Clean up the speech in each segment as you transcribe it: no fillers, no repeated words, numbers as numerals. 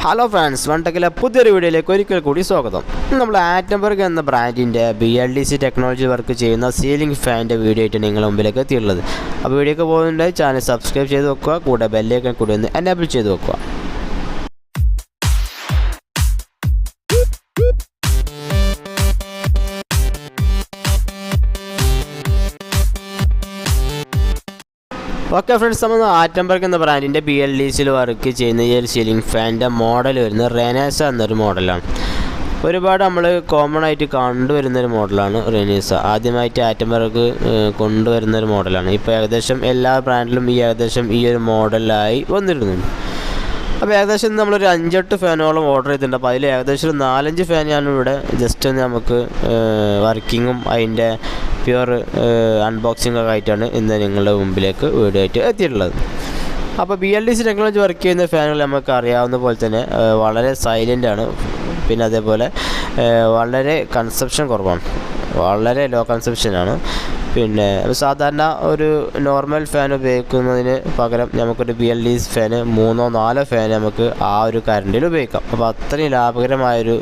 Hello friends, വണ്ടക്കിലെ പുതിയൊരു വീഡിയോയിലേക്ക് ഒരിക്കൽ കൂടി സ്വാഗതം. നമ്മൾ ആറ്റംബർഗ് എന്ന ബ്രാൻഡിൻ്റെ BLDC ടെക്നോളജി വർക്ക് ചെയ്യുന്ന സീലിംഗ് ഫാനിൻ്റെ വീഡിയോ ആയിട്ട് നിങ്ങളുടെ മുമ്പിലേക്ക് എത്തിയുള്ളത്. അപ്പോൾ വീഡിയോക്ക് പോകുന്നുണ്ടെങ്കിൽ ചാനൽ സബ്സ്ക്രൈബ് ചെയ്ത് വെക്കുക, കൂടെ ബെല്ലൈക്കൺ കൂടി ഒന്ന് എനേബിൾ ചെയ്ത് വെക്കുക. ഓക്കെ ഫ്രണ്ട്സ്, നമ്മൾ ആറ്റംബർഗ് എന്ന ബ്രാൻഡിൻ്റെ BLDCയിൽ വർക്ക് ചെയ്യുന്ന ഈ ഒരു സീലിംഗ് ഫാനിൻ്റെ മോഡൽ വരുന്നത് റെനേസ എന്നൊരു മോഡലാണ്. ഒരുപാട് നമ്മൾ കോമൺ ആയിട്ട് കണ്ടുവരുന്നൊരു മോഡലാണ് റെനേസ. ആദ്യമായിട്ട് ആറ്റംബർഗ് കൊണ്ടുവരുന്നൊരു മോഡലാണ്. ഇപ്പോൾ ഏകദേശം എല്ലാ ബ്രാൻഡിലും ഏകദേശം ഈ ഒരു മോഡലായി വന്നിരുന്നുണ്ട്. അപ്പോൾ ഏകദേശം നമ്മളൊരു 5-8 ഫാനോളം ഓർഡർ ചെയ്തിട്ടുണ്ട്. അപ്പോൾ അതിൽ ഏകദേശം ഒരു 4-5 ഫാനാണ് ഇവിടെ ജസ്റ്റ് ഒന്ന് നമുക്ക് വർക്കിങ്ങും അതിൻ്റെ പ്യുവർ അൺബോക്സിങ്ങൊക്കെ ആയിട്ടാണ് ഇന്ന് നിങ്ങളുടെ മുമ്പിലേക്ക് വീഡിയോ ആയിട്ട് എത്തിയിട്ടുള്ളത്. അപ്പോൾ BLDC ടെക്നോളജി വർക്ക് ചെയ്യുന്ന ഫാനുകൾ നമുക്ക് അറിയാവുന്ന പോലെ തന്നെ വളരെ സൈലൻ്റാണ്. പിന്നെ അതേപോലെ വളരെ കൺസപ്ഷൻ കുറവാണ്, വളരെ ലോ കൺസപ്ഷനാണ്. പിന്നെ സാധാരണ ഒരു നോർമൽ ഫാൻ ഉപയോഗിക്കുന്നതിന് പകരം നമുക്കൊരു BLDC ഫാന് 3-4 ഫാൻ നമുക്ക് ആ ഒരു കറണ്ടിൽ ഉപയോഗിക്കാം. അപ്പോൾ അത്രയും ലാഭകരമായൊരു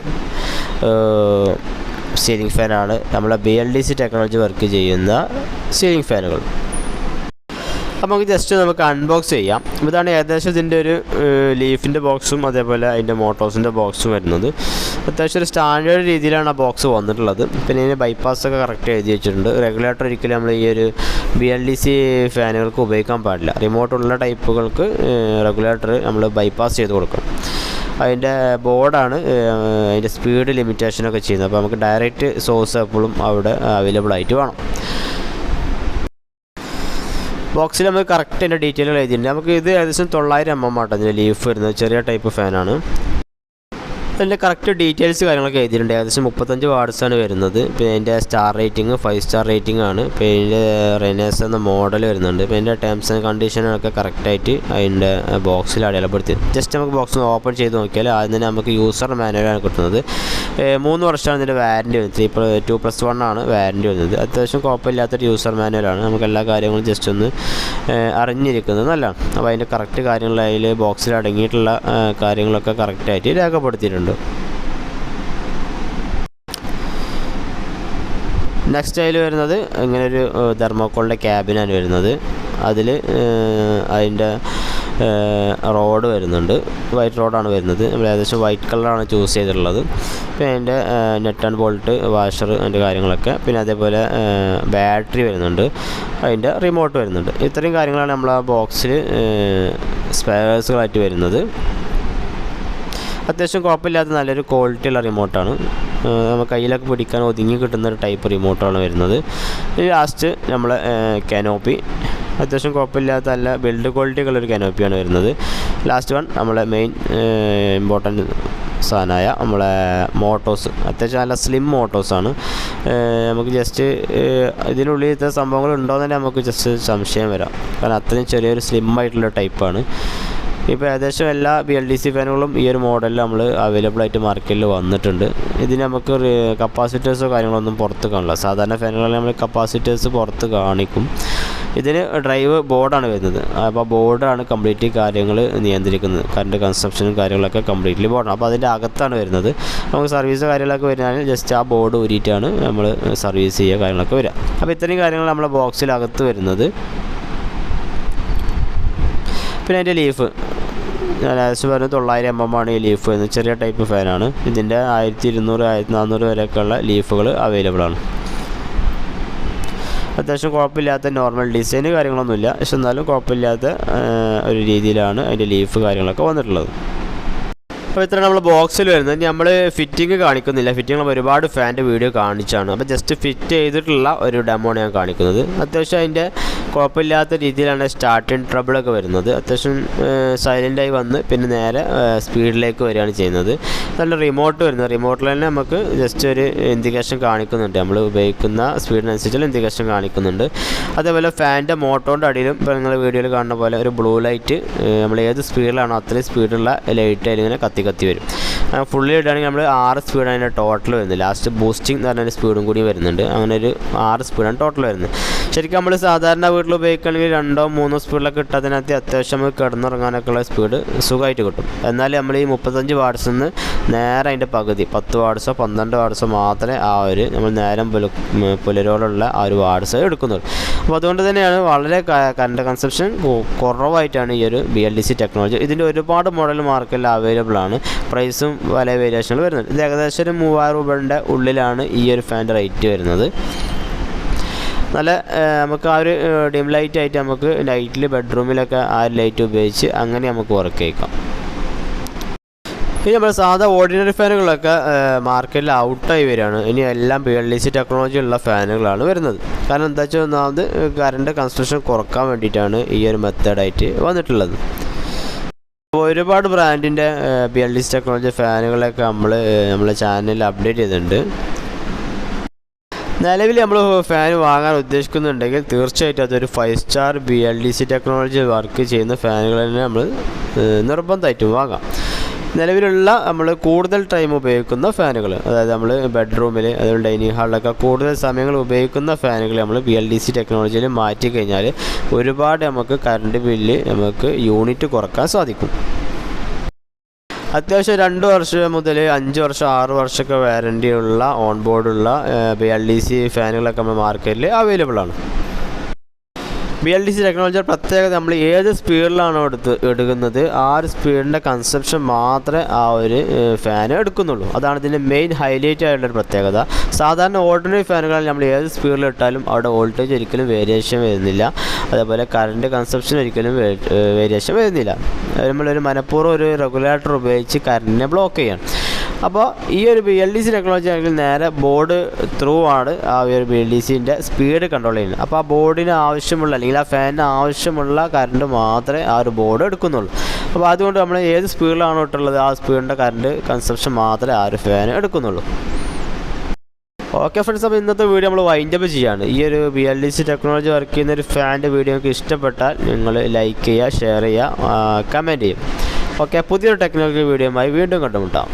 സീലിംഗ് ഫാനാണ് നമ്മളെ BLDC ടെക്നോളജി വർക്ക് ചെയ്യുന്ന സീലിംഗ് ഫാനുകൾ. അപ്പോൾ നമുക്ക് ജസ്റ്റ് നമുക്ക് അൺബോക്സ് ചെയ്യാം. ഇതാണ് ഏകദേശം ഇതിൻ്റെ ഒരു ലീഫിൻ്റെ ബോക്സും അതേപോലെ അതിൻ്റെ മോട്ടോഴ്സിൻ്റെ ബോക്സും വരുന്നത്. അത്യാവശ്യം ഒരു സ്റ്റാൻഡേർഡ് രീതിയിലാണ് ആ ബോക്സ് വന്നിട്ടുള്ളത്. പിന്നെ ഇതിന് ബൈപ്പാസൊക്കെ കറക്റ്റ് എഴുതി വെച്ചിട്ടുണ്ട്. റെഗുലേറ്റർ ഒരിക്കലും നമ്മൾ ഈ ഒരു BLDC ഫാനുകൾക്ക് ഉപയോഗിക്കാൻ പാടില്ല. റിമോട്ടുള്ള ടൈപ്പുകൾക്ക് റെഗുലേറ്റർ നമ്മൾ ബൈപ്പാസ് ചെയ്ത് കൊടുക്കണം. അതിൻ്റെ ബോർഡാണ് അതിൻ്റെ സ്പീഡ് ലിമിറ്റേഷനൊക്കെ ചെയ്യുന്നത്. അപ്പോൾ നമുക്ക് ഡയറക്റ്റ് സോഴ്സ് എപ്പോഴും അവിടെ അവൈലബിൾ ആയിട്ട് വേണം. ബോക്സിൽ നമുക്ക് കറക്റ്റ് അതിൻ്റെ ഡീറ്റെയിലുകൾ എഴുതിയിട്ടുണ്ട്. നമുക്ക് ഇത് ഏകദേശം 900 mm ആട്ടോ അതിൻ്റെ ലീഫ് വരുന്നത്. ചെറിയ ടൈപ്പ് ഫാനാണ്. അതിൻ്റെ കറക്റ്റ് ഡീറ്റെയിൽസ് കാര്യങ്ങളൊക്കെ എഴുതിയിട്ടുണ്ട്. ഏകദേശം 35 വാട്ട്സാണ് വരുന്നത്. പിന്നെ അതിൻ്റെ സ്റ്റാർ റേറ്റിംഗ് 5 സ്റ്റാർ റേറ്റിംഗ് ആണ്. പിന്നെ അതിൻ്റെ റെനേസ എന്ന മോഡൽ വരുന്നുണ്ട്. പിന്നെ അതിൻ്റെ ടേംസ് ആൻഡ് കണ്ടീഷനൊക്കെ കറക്റ്റായിട്ട് അതിൻ്റെ ബോക്സിൽ അടയാളപ്പെടുത്തി. ജസ്റ്റ് നമുക്ക് ബോക്സ് ഓപ്പൺ ചെയ്ത് നോക്കിയാൽ ആദ്യം തന്നെ നമുക്ക് യൂസർ മാനുവലാണ് കിട്ടുന്നത്. 3 വർഷമാണ് ഇതിൻ്റെ വാറൻറ്റി വരുന്നത്. ഇപ്പോൾ 2+1 ആണ് വാറൻറ്റി വരുന്നത്. അത്യാവശ്യം കുഴപ്പമില്ലാത്തൊരു യൂസർ മാനുവലാണ്. നമുക്ക് എല്ലാ കാര്യങ്ങളും ജസ്റ്റ് ഒന്ന് അറിഞ്ഞിരിക്കുന്നത് നല്ലതാണ്. അപ്പോൾ അതിൻ്റെ കറക്റ്റ് കാര്യങ്ങൾ അതിൽ ബോക്സിൽ അടങ്ങിയിട്ടുള്ള കാര്യങ്ങളൊക്കെ കറക്റ്റായിട്ട് രേഖപ്പെടുത്തിയിട്ടുണ്ട്. നെക്സ്റ്റ് അതിൽ വരുന്നത് ഇങ്ങനൊരു തെർമോക്കോളിൻ്റെ ക്യാബിനാണ് വരുന്നത്. അതിൽ അതിൻ്റെ റോഡ് വരുന്നുണ്ട്. വൈറ്റ് റോഡാണ് വരുന്നത്. നമ്മൾ ഏകദേശം വൈറ്റ് കളറാണ് ചൂസ് ചെയ്തിട്ടുള്ളത്. പിന്നെ അതിൻ്റെ നെറ്റ് ആൻഡ് ബോൾട്ട് വാഷർ അതിൻ്റെ കാര്യങ്ങളൊക്കെ. പിന്നെ അതേപോലെ ബാറ്ററി വരുന്നുണ്ട്. അതിൻ്റെ റിമോട്ട് വരുന്നുണ്ട്. ഇത്രയും കാര്യങ്ങളാണ് നമ്മൾ ആ ബോക്സിൽ സ്പെയർസുകളായിട്ട് വരുന്നത്. അത്യാവശ്യം കുഴപ്പമില്ലാത്ത നല്ലൊരു ക്വാളിറ്റിയുള്ള റിമോട്ടാണ്. നമുക്ക് കയ്യിലൊക്കെ പിടിക്കാൻ ഒതുങ്ങി കിട്ടുന്നൊരു ടൈപ്പ് റിമോട്ടാണ് വരുന്നത്. ഇനി ലാസ്റ്റ് നമ്മൾ കാനോപ്പി അത്യാവശ്യം കുഴപ്പമില്ലാത്ത നല്ല ബിൽഡ് ക്വാളിറ്റിയുള്ളൊരു കാനോപ്പിയാണ് വരുന്നത്. ലാസ്റ്റ് വൺ നമ്മളെ മെയിൻ ഇമ്പോർട്ടൻ്റ് സാധനമായ നമ്മളെ മോട്ടോഴ്സ്. അത്യാവശ്യം നല്ല സ്ലിം മോട്ടോഴ്സാണ്. നമുക്ക് ജസ്റ്റ് ഇതിനുള്ളിൽ ഇത്ര സംഭവങ്ങളുണ്ടോ എന്ന് തന്നെ നമുക്ക് ജസ്റ്റ് സംശയം വരാം. കാരണം അത്രയും ചെറിയൊരു സ്ലിം ആയിട്ടുള്ള ടൈപ്പാണ്. ഇപ്പോൾ ഏകദേശം എല്ലാ BLDC ഫാനുകളും ഈ ഒരു മോഡലിൽ നമ്മൾ അവൈലബിൾ ആയിട്ട് മാർക്കറ്റിൽ വന്നിട്ടുണ്ട്. ഇതിന് നമുക്ക് കപ്പാസിറ്റേഴ്സോ കാര്യങ്ങളൊന്നും പുറത്ത് കാണില്ല. സാധാരണ ഫാനുകളിൽ നമ്മൾ കപ്പാസിറ്റേഴ്സ് പുറത്ത് കാണിക്കും. ഇതിന് ഡ്രൈവ് ബോർഡാണ് വരുന്നത്. അപ്പോൾ ബോർഡാണ് കംപ്ലീറ്റ് കാര്യങ്ങൾ നിയന്ത്രിക്കുന്നത്. കറണ്ട് കൺസപ്ഷനും കാര്യങ്ങളൊക്കെ കംപ്ലീറ്റ്ലി ബോർഡാണ്. അപ്പോൾ അതിൻ്റെ അകത്താണ് വരുന്നത്. നമുക്ക് സർവീസ് കാര്യങ്ങളൊക്കെ വരുന്നതിന് ജസ്റ്റ് ആ ബോർഡ് ഊരിയിട്ടാണ് നമ്മൾ സർവീസ് ചെയ്യുക കാര്യങ്ങളൊക്കെ വരിക. അപ്പോൾ ഇത്രയും കാര്യങ്ങൾ നമ്മുടെ ബോക്സിലകത്ത് വരുന്നത്. പിന്നെ അതിൻ്റെ ലീഫ് ഞാൻ ഏകദേശം പറഞ്ഞത് 900 mm ആണ് ഈ ലീഫ് വരുന്നത്. ചെറിയ ടൈപ്പ് ഫാനാണ്. ഇതിൻ്റെ 1200-1400 വരെയൊക്കെയുള്ള ലീഫുകൾ അവൈലബിൾ ആണ്. അത്യാവശ്യം കുഴപ്പമില്ലാത്ത നോർമൽ ഡിസൈന് കാര്യങ്ങളൊന്നുമില്ല. പക്ഷെ എന്നാലും കുഴപ്പമില്ലാത്ത ഒരു രീതിയിലാണ് അതിൻ്റെ ലീഫ് കാര്യങ്ങളൊക്കെ വന്നിട്ടുള്ളത്. അപ്പോൾ ഇത്ര നമ്മൾ ബോക്സിൽ വരുന്നത്. നമ്മൾ ഫിറ്റിംഗ് കാണിക്കുന്നില്ല. ഫിറ്റിംഗ് ഒരുപാട് ഫാൻ്റെ വീഡിയോ കാണിച്ചാണ്. അപ്പോൾ ജസ്റ്റ് ഫിറ്റ് ചെയ്തിട്ടുള്ള ഒരു ഡെമോണ് ഞാൻ കാണിക്കുന്നത്. അത്യാവശ്യം അതിൻ്റെ കുഴപ്പമില്ലാത്ത രീതിയിലാണ് സ്റ്റാർട്ടിങ് ട്രബിളൊക്കെ വരുന്നത്. അത്യാവശ്യം സൈലൻ്റായി വന്ന് പിന്നെ നേരെ സ്പീഡിലേക്ക് വരികയാണ് ചെയ്യുന്നത്. നല്ല റിമോട്ട് വരുന്നത്. റിമോട്ടിൽ തന്നെ നമുക്ക് ജസ്റ്റ് ഒരു ഇൻഡിക്കേഷൻ കാണിക്കുന്നുണ്ട്. നമ്മൾ ഉപയോഗിക്കുന്ന സ്പീഡിനനുസരിച്ചുള്ള ഇൻഡിക്കേഷൻ കാണിക്കുന്നുണ്ട്. അതേപോലെ ഫാനിൻ്റെ മോട്ടോറിൻ്റെ അടിയിലും ഇപ്പോൾ നിങ്ങൾ വീഡിയോയിൽ കാണുന്ന പോലെ ഒരു ബ്ലൂ ലൈറ്റ് നമ്മൾ ഏത് സ്പീഡിലാണോ അത്രയും സ്പീഡുള്ള ലൈറ്റ് അതിലിങ്ങനെ കത്തി വരും. ഫുള്ളി ഇടുകയാണെങ്കിൽ നമ്മൾ 6 സ്പീഡാണ് അതിൻ്റെ ടോട്ടൽ വരുന്നത്. ലാസ്റ്റ് ബൂസ്റ്റിംഗ് എന്ന് പറഞ്ഞൊരു സ്പീഡും കൂടി വരുന്നുണ്ട്. അങ്ങനെ ഒരു 6 സ്പീഡാണ് ടോട്ടൽ വരുന്നത്. ശരിക്കും നമ്മൾ സാധാരണ വീട്ടിൽ ഉപയോഗിക്കുകയാണെങ്കിൽ 2-3 സ്പീഡിലൊക്കെ ഇട്ടതിനകത്ത് അത്യാവശ്യം നമുക്ക് കിടന്നുറങ്ങാനൊക്കെ ഉള്ള സ്പീഡ് സുഖമായിട്ട് കിട്ടും. എന്നാൽ നമ്മൾ ഈ 35 വാട്ട്സിൽ നിന്ന് നേരെ അതിൻ്റെ പകുതി 10 വാട്ട്സോ 12 വാട്ട്സോ മാത്രമേ ആ ഒരു നമ്മൾ നേരം പുലരോടുള്ള ആ ഒരു വാട്ട്സ് എടുക്കുന്നുള്ളൂ. അപ്പോൾ അതുകൊണ്ട് തന്നെയാണ് വളരെ കറണ്ട് കൺസപ്ഷൻ കുറവായിട്ടാണ് ഈ ഒരു BLDC ടെക്നോളജി. ഇതിൻ്റെ ഒരുപാട് മോഡൽ മാർക്കറ്റിൽ അവൈലബിൾ ആണ്. പ്രൈസും പല വേരിയേഷനുകൾ വരുന്നത്. ഇത് ഏകദേശം ഒരു 3000 രൂപയുടെ ഉള്ളിലാണ് ഈ ഒരു ഫാൻ്റെ റേറ്റ് വരുന്നത്. നല്ല നമുക്ക് ആ ഒരു ഡിം ലൈറ്റ് ആയിട്ട് നമുക്ക് നൈറ്റിൽ ബെഡ്റൂമിലൊക്കെ ആ ഒരു ലൈറ്റ് ഉപയോഗിച്ച് അങ്ങനെ നമുക്ക് വർക്ക് ചെയ്യിക്കാം. ഇനി നമ്മൾ സാധാ ഓർഡിനറി ഫാനുകളൊക്കെ മാർക്കറ്റിൽ ഔട്ടായി വരികയാണ്. ഇനി എല്ലാം BLDC ടെക്നോളജി ഉള്ള ഫാനുകളാണ് വരുന്നത്. കാരണം എന്താ വെച്ചാൽ ഒന്നാമത് കറണ്ട് കൺസ്ട്രക്ഷൻ കുറക്കാൻ വേണ്ടിയിട്ടാണ് ഈ ഒരു മെത്തേഡായിട്ട് വന്നിട്ടുള്ളത്. ഒരുപാട് ബ്രാൻഡിൻ്റെ BLDC ടെക്നോളജി ഫാനുകളൊക്കെ നമ്മളെ ചാനലിൽ അപ്ഡേറ്റ് ചെയ്തിട്ടുണ്ട്. നിലവിൽ നമ്മൾ ഫാൻ വാങ്ങാൻ ഉദ്ദേശിക്കുന്നുണ്ടെങ്കിൽ തീർച്ചയായിട്ടും അതൊരു 5 സ്റ്റാർ BLDC ടെക്നോളജി വർക്ക് ചെയ്യുന്ന ഫാനുകൾ തന്നെ നമ്മൾ നിർബന്ധമായിട്ടും വാങ്ങാം. നിലവിലുള്ള നമ്മൾ കൂടുതൽ ടൈം ഉപയോഗിക്കുന്ന ഫാനുകൾ, അതായത് നമ്മൾ ബെഡ്റൂമിൽ അതുപോലെ ഡൈനിങ് ഹാളിലൊക്കെ കൂടുതൽ സമയങ്ങൾ ഉപയോഗിക്കുന്ന ഫാനുകൾ നമ്മൾ BLDC ടെക്നോളജിയിൽ മാറ്റി കഴിഞ്ഞാൽ ഒരുപാട് നമുക്ക് കറണ്ട് ബില്ല് നമുക്ക് യൂണിറ്റ് കുറക്കാൻ സാധിക്കും. അത്യാവശ്യം 2 വർഷം മുതൽ 5 വർഷം 6 വർഷമൊക്കെ വാറൻറ്റി ഉള്ള ഓൺ ബോർഡുള്ള BLDC ഫാനുകളൊക്കെ നമ്മൾ മാർക്കറ്റിൽ അവൈലബിൾ ആണ്. BLDC ടെക്നോളജി പ്രത്യേകത നമ്മൾ ഏത് സ്പീഡിലാണോ എടുക്കുന്നത് ആ ഒരു സ്പീഡിൻ്റെ കൺസപ്ഷൻ മാത്രമേ ആ ഒരു ഫാൻ എടുക്കുന്നുള്ളൂ. അതാണ് ഇതിൻ്റെ മെയിൻ ഹൈലൈറ്റ് ആയിട്ടുള്ളൊരു പ്രത്യേകത. സാധാരണ ഓർഡിനറി ഫാനുകളിൽ നമ്മൾ ഏത് സ്പീഡിൽ ഇട്ടാലും അവിടെ വോൾട്ടേജ് ഒരിക്കലും വേരിയേഷൻ വരുന്നില്ല. അതേപോലെ കറണ്ട് കൺസപ്ഷൻ ഒരിക്കലും വേരിയേഷൻ വരുന്നില്ല. നമ്മളൊരു മനഃപൂർവ്വം ഒരു റെഗുലേറ്റർ ഉപയോഗിച്ച് കറണ്ടിനെ ബ്ലോക്ക് ചെയ്യണം. അപ്പോൾ ഈ ഒരു BLDC ടെക്നോളജി ആണെങ്കിൽ നേരെ ബോർഡ് ത്രൂ ആണ് ആ ഒരു BLDCൻ്റെ സ്പീഡ് കൺട്രോൾ ചെയ്യുന്നത്. അപ്പോൾ ആ ബോർഡിന് ആവശ്യമുള്ള അല്ലെങ്കിൽ ആ ഫാനിന് ആവശ്യമുള്ള കറണ്ട് മാത്രമേ ആ ഒരു ബോർഡ് എടുക്കുന്നുള്ളൂ. അപ്പോൾ അതുകൊണ്ട് നമ്മൾ ഏത് സ്പീഡിലാണോ ഇട്ടുള്ളത് ആ സ്പീഡിൻ്റെ കറണ്ട് കൺസപ്ഷൻ മാത്രമേ ആ ഒരു ഫാൻ എടുക്കുന്നുള്ളൂ. ഓക്കെ ഫ്രണ്ട്സ്, അപ്പോൾ ഇന്നത്തെ വീഡിയോ നമ്മൾ വൈൻഡപ്പ് ചെയ്യുകയാണ്. ഈ ഒരു BLDC ടെക്നോളജി വർക്ക് ചെയ്യുന്ന ഒരു ഫാനിൻ്റെ വീഡിയോ നിങ്ങൾക്ക് ഇഷ്ടപ്പെട്ടാൽ നിങ്ങൾ ലൈക്ക് ചെയ്യുക, ഷെയർ ചെയ്യുക, കമൻറ്റ് ചെയ്യും. ഓക്കെ, പുതിയൊരു ടെക്നോളജി വീഡിയോയുമായി വീണ്ടും കണ്ടുമുട്ടാം.